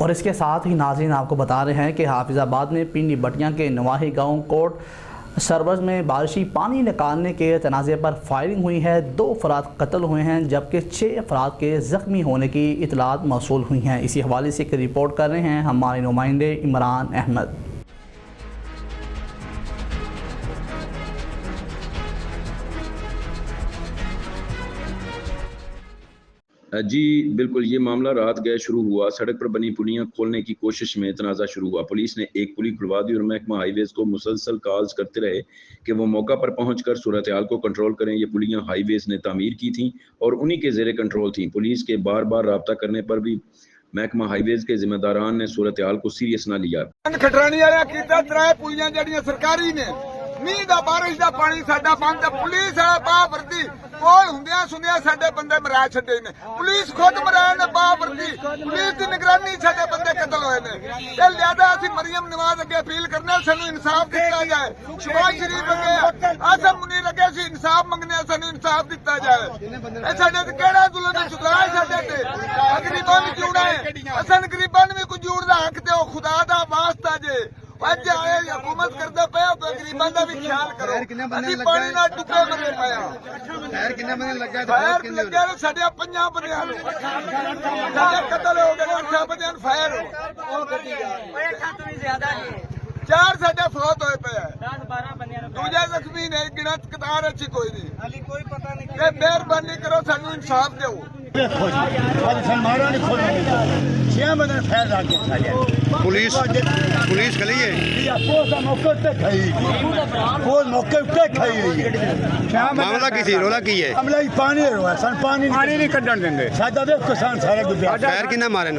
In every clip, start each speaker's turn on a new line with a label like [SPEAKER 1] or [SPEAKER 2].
[SPEAKER 1] और इसके साथ ही नाज़रीन आपको बता रहे हैं कि हाफिज़ाबाद में पिंडी बटियाँ के नवाही गाँव कोट सरवज में बारिशी पानी निकालने के तनाज़े पर फायरिंग हुई है। 2 अफराद कत्ल हुए हैं जबकि 6 अफराद के ज़ख्मी होने की इतलात मौसूल हुई हैं। इसी हवाले से एक रिपोर्ट कर रहे हैं हमारे नुमाइंदे इमरान अहमद।
[SPEAKER 2] जी बिल्कुल, ये मामला रात गए शुरू हुआ। सड़क पर बनी पुलियां खोलने की कोशिश में तनाज़ा शुरू हुआ। पुलिस ने एक पुली खुलवा दी और महकमा हाईवेज़ को मुसलसल कॉल्स करते रहे कि वो मौका पर पहुंचकर सूरत हाल को कंट्रोल करें। ये पुलियां हाईवेज़ ने तामीर की थीं और उन्हीं के ज़ेरे कंट्रोल थीं। पुलिस के बार बार राब्ता करने पर भी महकमा हाईवेज़ के जिम्मेदारान ने सूरत हाल को सीरियस ना लिया।
[SPEAKER 3] मीह दा बारिश दा पानी साडा बंद, पुलिस वाला बाह वर्दी कोल हुंदियां सुनिया साडे बंदे मरा छड्डे ने। पुलिस खुद मराए ने बाह वर्दी, पुलिस दी निगरानी साडे बंदे कत्ल होए ने। ते लिहाजा असीं मरियम नवाज अगे अपील करने सानू इंसाफ दिता जाए। शहबाज शरीफ अगे आसम मुनीर अगे असीं इंसाफ मंगने, सानू इंसाफ दिता जाए। ए साडे ते केड़ा जुल्म चुका है साडे ते? गरीबां नूं जोड़ा है, असां गरीबां नूं भी कोई जोड़ दा हक ते खुदा दा वास्ता जे अज आए हुकूमत करदा पे गरीबां दा भी ख्याल करो। असीं पानी नाल डुबे मरे पए खैर किन्ने बंदे लग्या साडे 5 बंदियां साडे कत्ल हो गए, 8 बंदियां फायर ओ गड्डी ज्यादा नहीं 4 साडे फौत होए पे 10-12 बंदियां दूजे जख्मी ने गिणत कतार अच्छी कोई नहीं हाली कोई पता नहीं। ये मेहरबानी करो सानू इंसाफ दो। देखो जी आज सलमाना नहीं खोल 6 बंदे फैर ला के
[SPEAKER 4] पुलिस खड़ी है
[SPEAKER 3] मौके पे खाई रही है।
[SPEAKER 4] मामला किसी रोला की है
[SPEAKER 3] हमला पानी पानी नहीं कड्डन देंगे सादा दे किसान सारे डुबे
[SPEAKER 4] पैर किन्ना मारे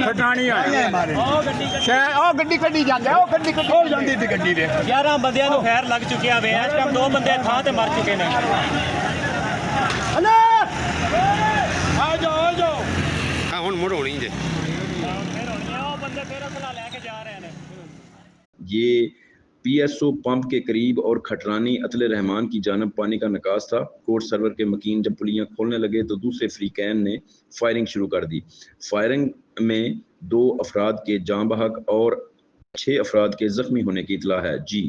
[SPEAKER 3] खटानी आए मारे शहर ओ गड्डी कड्डी जांदा ओ गड्डी हो जांदी ती गड्डी दे
[SPEAKER 5] 11 बंदियां ਨੂੰ ਖੈਰ ਲੱਗ ਚੁੱਕਿਆ ਵੇ। ਇਸ ਟਾਈਮ 2 ਬੰਦੇ ਥਾਂ ਤੇ ਮਰ ਚੁੱਕੇ ਨੇ।
[SPEAKER 3] ਹਲੇ ਆ ਜਾਓ
[SPEAKER 4] ਹੁਣ ਮੁੜ ਹੋਣੀ ਜੇ
[SPEAKER 5] ਫਿਰ ਹੋਣੀ ਉਹ ਬੰਦੇ ਫਿਰ ਅਸਲਾ ਲੈ ਕੇ ਜਾ ਰਹੇ ਨੇ।
[SPEAKER 2] ये PSO पंप के करीब और खटरानी अतले रहमान की जानब पानी का निकास था। कोर्ट सर्वर के मकीन जब पुलियां खोलने लगे तो दूसरे फ्रीकैन ने फायरिंग शुरू कर दी। फायरिंग में 2 अफराद के जाँ बहक और 6 अफराद के जख्मी होने की इतला है। जी